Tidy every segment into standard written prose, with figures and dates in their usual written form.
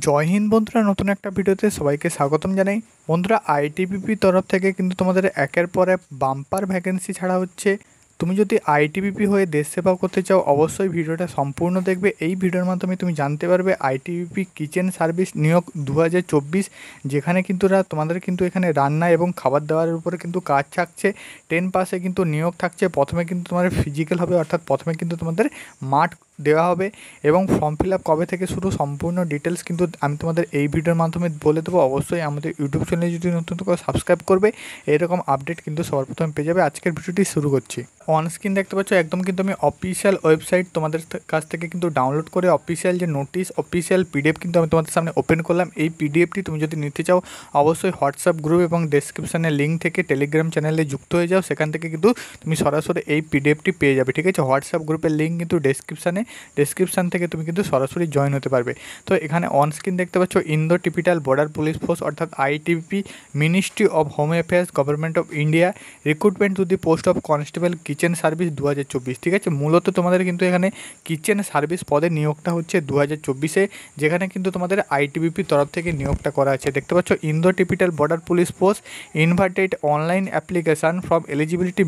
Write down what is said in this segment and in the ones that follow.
জয় হিন্দ বন্ধুরা, নতুন একটা ভিডিওতে সবাইকে স্বাগতম জানাই। বন্ধুরা, আইটিবিপি তরফ থেকে কিন্তু তোমাদের একের পর এক বাম্পার ভ্যাকেন্সি ছাড়া হচ্ছে। তুমি যদি আইটিবিপি হয়ে দেশ সেবা করতে চাও, অবশ্যই ভিডিওটা সম্পূর্ণ দেখবে। এই ভিডিওর মাধ্যমে তুমি জানতে পারবে আইটিবিপি কিচেন সার্ভিস নিয়োগ 2024, যেখানে কিন্তু তোমাদের কিন্তু এখানে রান্না এবং খাবার দাবারের উপরে কিন্তু কাজ থাকছে। 10 পাসে কিন্তু নিয়োগ থাকছে। প্রথমে কিন্তু তোমাদের ফিজিক্যাল হবে, অর্থাৎ প্রথমে কিন্তু তোমাদের মাঠ দেওয়া হবে এবং ফর্ম ফিল আপ কবে থেকে শুরু, সম্পূর্ণ ডিটেলস কিন্তু আমি তোমাদের এই ভিডিওর মাধ্যমে বলে দেবো। অবশ্যই আমাদের ইউটিউব চ্যানেলে যদি নতুন করে সাবস্ক্রাইব করবে, এরকম আপডেট কিন্তু সবার প্রথমে পেয়ে যাবে। আজকের ভিডিওটি শুরু করছি। অন স্ক্রিন দেখতে পাচ্ছ একদম কিন্তু আমি অফিসিয়াল ওয়েবসাইট তোমাদের কাছ থেকে কিন্তু ডাউনলোড করে অফিসিয়াল যে নোটিশ, অফিসিয়াল পিডিএফ কিন্তু আমি তোমাদের সামনে ওপেন করলাম। এই পিডিএফটি তুমি যদি নিতে চাও, অবশ্যই হোয়াটসঅ্যাপ গ্রুপ এবং ডেসক্রিপশানের লিঙ্ক থেকে টেলিগ্রাম চ্যানেলে যুক্ত হয়ে যাও। সেখান থেকে কিন্তু তুমি সরাসরি এই পিডিএফটি পেয়ে যাবে। ঠিক আছে, হোয়াটসঅ্যাপ গ্রুপের লিঙ্ক কিন্তু ডেসক্রিপশান থেকে তুমি কিন্তু সরাসরি জয়েন হতে পারবে। তো এখানে অন স্ক্রিন দেখতে পাচ্ছ Indo Tibetan border police force, অর্থাৎ ITBP, ministry of home affairs, government of India, recruitment to the post of constable kitchen service 2024। ঠিক আছে, মূলত তোমাদের কিন্তু এখানে কিচেন সার্ভিস পদে নিয়োগটা হচ্ছে 2024-এ, যেখানে কিন্তু তোমাদের আইটিবিপি তরফ থেকে নিয়োগটা করা আছে। দেখতে পাচ্ছ Indo Tibetan border police force invited online application from eligibility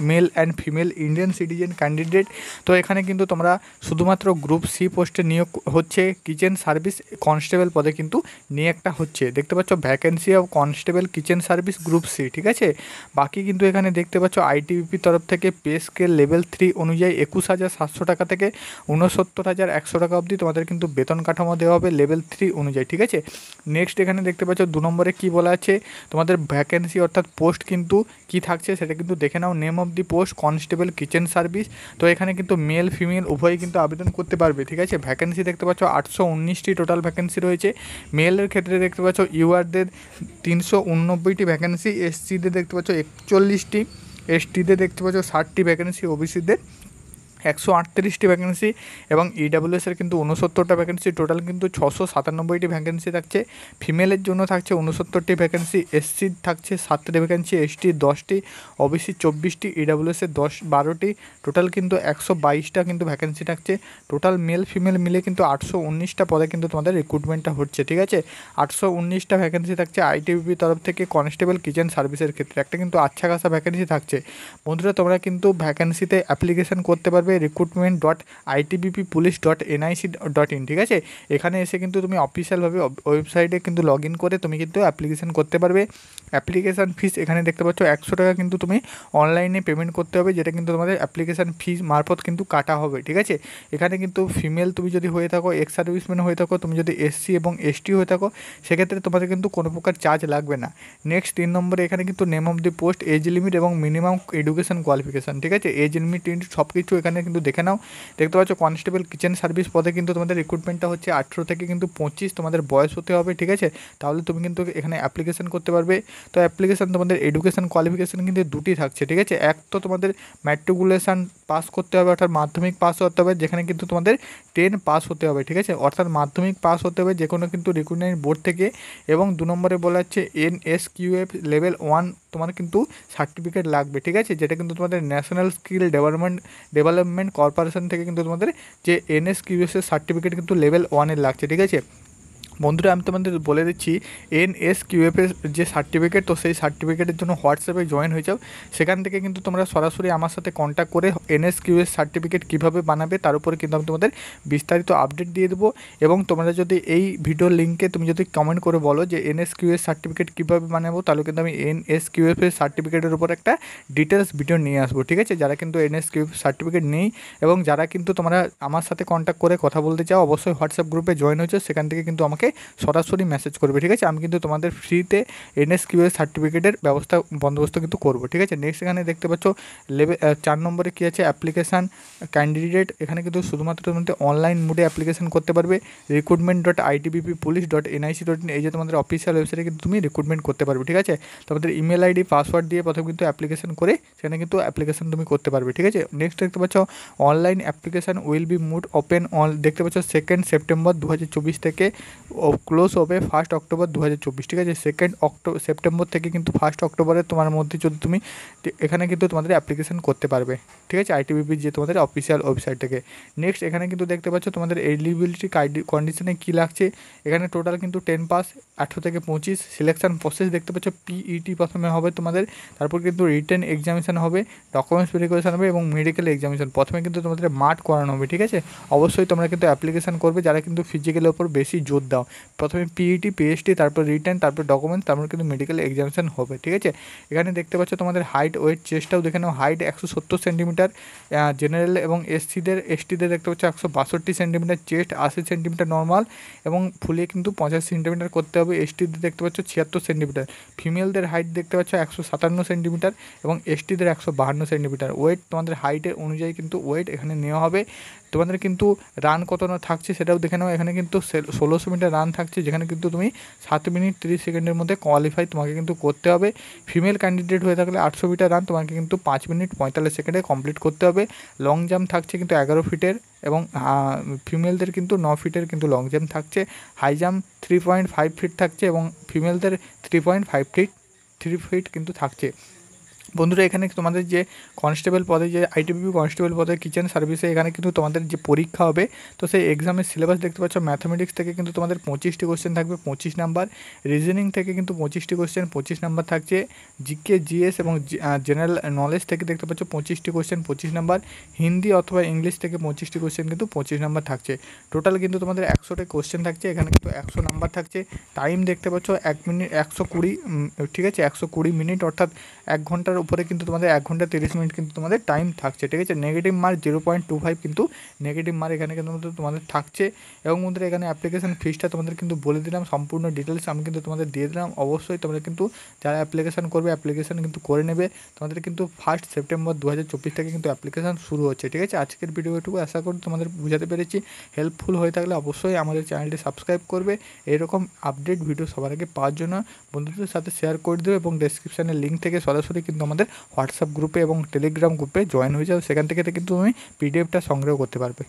male and female Indian citizen candidate. তো এখানে কিন্তু তোমরা শুধুমাত্র গ্রুপ সি পোস্টে নিয়োগ হচ্ছে। কিচেন সার্ভিস কনস্টেবল পদে কিন্তু নিয়োগটা হচ্ছে। দেখতে পাচ্ছ vacancy of constable kitchen service group C. ঠিক আছে, বাকি কিন্তু এখানে দেখতে পাচ্ছ আইটিবিপি তরফ থেকে পে স্কেল লেভেল 3 অনুযায়ী 21,700 টাকা থেকে 69,100 টাকা অবধি তোমাদের কিন্তু বেতন কাঠামো দেওয়া হবে লেভেল 3 অনুযায়ী। ঠিক আছে, নেক্সট এখানে দেখতে পাচ্ছ 2 নম্বরে কী বলা আছে, তোমাদের ভ্যাকেন্সি অর্থাৎ পোস্ট কিন্তু কি থাকছে সেটা কিন্তু দেখে নাও। Name of the post constable kitchen service. তো এখানে কিন্তু মেল ফিমেল উভয়ই কিন্তু আবেদন করতে পারবে। ঠিক আছে, ভ্যাকেন্সি দেখতে পাচ্ছ 819টি টোটাল ভ্যাকেন্সি রয়েছে। মেলের ক্ষেত্রে দেখতে পাচ্ছ ইউআরদের 389টি ভ্যাকেন্সি, এসসিদের দেখতে পাচ্ছ 41টি, এসটিদের দেখতে পাচ্ছ 60টি ভ্যাকেন্সি, ওবিসিদের 138টি ভ্যাকেন্সি এবং ইডাব্লিউএসের কিন্তু 69টা ভ্যাকেন্সি। টোটাল কিন্তু 697টি ভ্যাকেন্সি থাকছে। ফিমেলের জন্য থাকছে 69টি ভ্যাকেন্সি, এসসি থাকছে 7টি ভ্যাকেন্সি, এসটি 10টি, ওবিসি 24টি, ইডাব্লিউএসের 12টি। টোটাল কিন্তু 122টা কিন্তু ভ্যাকেন্সি থাকছে। টোটাল মেল ফিমেল মিলে কিন্তু 819টা পদে কিন্তু তোমাদের রিক্রুটমেন্টটা হচ্ছে। ঠিক আছে, 819টা ভ্যাকেন্সি থাকছে আইটিবিপি তরফ থেকে কনস্টেবল কিচেন সার্ভিসের ক্ষেত্রে। একটা কিন্তু আচ্ছা খাসা ভ্যাকেন্সি থাকছে। বন্ধুরা, তোমরা কিন্তু ভ্যাকেন্সিতে অ্যাপ্লিকেশন করতে পারবে recruitment.itbppolice.nic.in। ঠিক আছে, এখানে এসে কিন্তু তুমি অফিসিয়ালভাবে ওয়েবসাইটে কিন্তু লগ ইন করে তুমি কিন্তু অ্যাপ্লিকেশন করতে পারবে। অ্যাপ্লিকেশান ফিস এখানে দেখতে পাচ্ছ 100 টাকা কিন্তু তুমি অনলাইনে পেমেন্ট করতে হবে, যেটা কিন্তু তোমাদের অ্যাপ্লিকেশান ফিস মারফত কিন্তু কাটা হবে। ঠিক আছে, এখানে কিন্তু ফিমেল তুমি যদি হয়ে থাকো, এক্স সার্ভিসম্যান হয়ে থাকো, তুমি যদি এসসি এবং এসটি হয়ে থাকো, সেক্ষেত্রে তোমাদের কিন্তু কোনো প্রকার চার্জ লাগবে না। নেক্সট 3 নম্বরে এখানে কিন্তু name of the post, age limit এবং মিনিমাম এডুকেশন কোয়ালিফিকেশান। ঠিক আছে, এজ লিমিট সব কিছু এখানে কিন্তু দেখে নাও। দেখতে পাচ্ছ কনস্টেবল কিচেন সার্ভিস পদে কিন্তু তোমাদের রিক্রুটমেন্টটা হচ্ছে 18 থেকে কিন্তু 25 তোমাদের বয়স হতে হবে। ঠিক আছে, তাহলে তুমি কিন্তু এখানে অ্যাপ্লিকেশন করতে পারবে। তো অ্যাপ্লিকেশান তোমাদের এডুকেশন কোয়ালিফিকেশান কিন্তু দুটি থাকছে। ঠিক আছে, এক তো তোমাদের ম্যাট্রিকুলেশান পাস করতে হবে, অর্থাৎ মাধ্যমিক পাস হতে হবে, যেখানে কিন্তু তোমাদের 10 পাস হতে হবে। ঠিক আছে, অর্থাৎ মাধ্যমিক পাস হতে হবে যে কোনো কিন্তু রিক্রুটমেন্ট বোর্ড থেকে। এবং 2 নম্বরে বলা হচ্ছে NSQF লেভেল 1 তোমার কিন্তু সার্টিফিকেট লাগবে। ঠিক আছে, যেটা কিন্তু তোমাদের ন্যাশনাল স্কিল ডেভেলপমেন্ট কর্পোরেশন থেকে কিন্তু তোমাদের যে NSQF সার্টিফিকেট কিন্তু লেভেল 1-এর লাগছে। ঠিক আছে বন্ধুরা, আমি তোমাদের বলে দিচ্ছি NSQF এর যে সার্টিফিকেট, তো সেই সার্টিফিকেটের জন্য হোয়াটসঅ্যাপে জয়েন হয়ে যাও। সেখান থেকে কিন্তু তোমরা সরাসরি আমার সাথে কন্ট্যাক্ট করে NSQF সার্টিফিকেট কীভাবে বানাবে তার উপরে কিন্তু আমি তোমাদের বিস্তারিত আপডেট দিয়ে দেবো। এবং তোমরা যদি এই ভিডিওর লিঙ্কে তুমি যদি কমেন্ট করে বলো যে NSQF সার্টিফিকেট কীভাবে বানাবো, তাহলে কিন্তু আমি NSQF এর সার্টিফিকেটের উপর একটা ডিটেলস ভিডিও নিয়ে আসবো। ঠিক আছে, যারা কিন্তু NSQF সার্টিফিকেট নেই এবং যারা কিন্তু তোমরা আমার সাথে কন্ট্যাক্ট করে কথা বলতে চাও, অবশ্যই হোয়াটসঅ্যাপ গ্রুপে জয়েন হয়েছে, সেখান থেকে কিন্তু আমাকে সরাসরি মেসেজ করবে। ঠিক আছে, আমি কিন্তু তোমাদের ফ্রিতে NSQF সার্টিফিকেটের বন্দোবস্ত কিন্তু করবো। ঠিক আছে, নেক্সট এখানে দেখতে পাচ্ছ লেভেল 4 নম্বরে কী আছে, অ্যাপ্লিকেশান ক্যান্ডিডেট। এখানে কিন্তু শুধুমাত্র তোমাদের অনলাইন মোডে অ্যাপ্লিকেশন করতে পারবে। recruitment.itbppolice.nic.in, এই যে তোমাদের অফিসিয়াল ওয়েবসাইটে কিন্তু তুমি রিক্রুটমেন্ট করতে পারবে। ঠিক আছে, তোমাদের ইমেল আইডি পাসওয়ার্ড দিয়ে প্রথমে কিন্তু অ্যাপ্লিকেশন করে সেখানে কিন্তু অ্যাপ্লিকেশন তুমি করতে পারবে। ঠিক আছে, নেক্সট দেখতে পাচ্ছ online application will be mood open দেখতে পাচ্ছ 2 সেপ্টেম্বর 2024 থেকে ক্লোজ হবে 1 অক্টোবর 2024, ঠিক আছে। সেপ্টেম্বর থেকে কিন্তু 1 অক্টোবরের তোমার মধ্যে যদি তুমি এখানে কিন্তু তোমাদের অ্যাপ্লিকেশন করতে পারবে, ঠিক আছে, আইটিবিপির যে তোমাদের অফিসিয়াল ওয়েবসাইট থেকে। নেক্সট এখানে কিন্তু দেখতে পাচ্ছ তোমাদের এলিজিবিলিটি কন্ডিশনে কী লাগছে। এখানে টোটাল কিন্তু 10 পাস, 18 থেকে 25। সিলেকশন প্রসেস দেখতে পাচ্ছ, পিইটি প্রথমে হবে তোমাদের, তারপর কিন্তু রিটেন এক্সামিনেশন হবে, ডকুমেন্টস ভেরিফিকেশন হবে এবং মেডিকেল এক্সামিনেশন। প্রথমে কিন্তু তোমাদের মাঠ করানো হবে, ঠিক আছে। অবশ্যই তোমরা কিন্তু অ্যাপ্লিকেশন করবে যারা কিন্তু ফিজিক্যালের ওপর বেশি জোর দাও। প্রথমে পিইটি, পিএইচডি, তারপর রিটেন, তারপর ডকুমেন্টস, তারপর কিন্তু মেডিকেল এক্সামিনেশন হবে, ঠিক আছে। এখানে দেখতে পাচ্ছ তোমাদের হাইট, ওয়েট, চেস্টটাও দেখে নাও। হাইট 170 সেন্টিমিটার, জেনারেল এবং এসটিদের দেখতে পাচ্ছ 162 সেন্টিমিটার, চেস্ট 80 সেন্টিমিটার নর্মাল এবং ফুলিয়ে কিন্তু 85 সেন্টিমিটার করতে হবে। এসটিদের দেখতে পাচ্ছ 76 সেন্টিমিটার। ফিমেলদের হাইট দেখতে পাচ্ছ 157 সেন্টিমিটার এবং এসটিদের 152 সেন্টিমিটার। ওয়েট তোমাদের হাইটের অনুযায়ী কিন্তু ওয়েট এখানে নেওয়া হবে। তোমাদের কিন্তু রান কত না থাকছে সেটাও দেখে নাও। এখানে কিন্তু 1600 মিটার রান থাকছে, যেখানে কিন্তু তুমি 7 মিনিট 30 সেকেন্ডের মধ্যে কোয়ালিফাই তোমাকে কিন্তু করতে হবে। ফিমেল ক্যান্ডিডেট হয়ে থাকলে 800 মিটার রান তোমাকে কিন্তু 5 মিনিট 45 সেকেন্ডে কমপ্লিট করতে হবে। লং জাম্প থাকছে কিন্তু 11 ফিটের এবং ফিমেলদের কিন্তু 9 ফিটের কিন্তু লং জাম্প থাকছে। হাই জাম্প 3.5 ফিট থাকছে এবং ফিমেলদের 3.5 ফিট কিন্তু থাকছে। বন্ধুরা এখানে তোমাদের যে কনস্টেবল পদে, যে আইটিবিপি কনস্টেবল পদে কিচেন সার্ভিসে, এখানে কিন্তু তোমাদের যে পরীক্ষা হবে, তো সেই এক্সামের সিলেবাস দেখতে পাচ্ছ। ম্যাথামেটিক্স থেকে কিন্তু তোমাদের 25টি কোশ্চেন থাকবে, 25 নাম্বার। রিজনিং থেকে কিন্তু 25টি কোশ্চেন, 25 নাম্বার থাকছে। জিকে, জিএস এবং জেনারেল নলেজ থেকে দেখতে পাচ্ছ 25টি কোশ্চেন, 25 নাম্বার। হিন্দি অথবা ইংলিশ থেকে 25টি কোশ্চেন কিন্তু 25 নাম্বার থাকছে। টোটাল কিন্তু তোমাদের 100টি কোশ্চেন থাকছে, এখানে কিন্তু 100 নাম্বার থাকছে। টাইম দেখতে পাচ্ছ 1 মিনিট 120, ঠিক আছে, 120 মিনিট, অর্থাৎ 1 ঘন্টার উপরে কিন্তু তোমাদের 1 ঘন্টা 30 মিনিট কিন্তু তোমাদের টাইম থাকছে, ঠিক আছে। নেগেটিভ মার্ক 0.25 কিন্তু নেগেটিভ মার্ক এখানে কিন্তু তোমাদের থাকছে। এবং বন্ধুরা এখানে অ্যাপ্লিকেশন ফিসটা তোমাদের কিন্তু বলে দিলাম, সম্পূর্ণ ডিটেলস আমি কিন্তু তোমাদের দিয়ে দিলাম। অবশ্যই তোমরা কিন্তু যারা অ্যাপ্লিকেশন করবে অ্যাপ্লিকেশন কিন্তু করে নেবে। তোমাদের কিন্তু 1 সেপ্টেম্বর 2024 থেকে কিন্তু অ্যাপ্লিকেশন শুরু হচ্ছে, ঠিক আছে। আজকের ভিডিওটুকু আশা করি তোমাদের বুঝাতে পেরেছি। হেল্পফুল হয়ে থাকলে অবশ্যই আমাদের চ্যানেলটি সাবস্ক্রাইব করবে। এরকম আপডেট ভিডিও সবার আগে পাওয়ার জন্য বন্ধুদের সাথে শেয়ার করে দেবে এবং ডেসক্রিপশানের লিঙ্ক থেকে সরাসরি কিন্তু আমাদের হোয়াটসঅ্যাপ গ্রুপে এবং টেলিগ্রাম গ্রুপে জয়েন হয়ে যাও। সেখান থেকে কিন্তু তুমি পিডিএফটা সংগ্রহ করতে পারবে।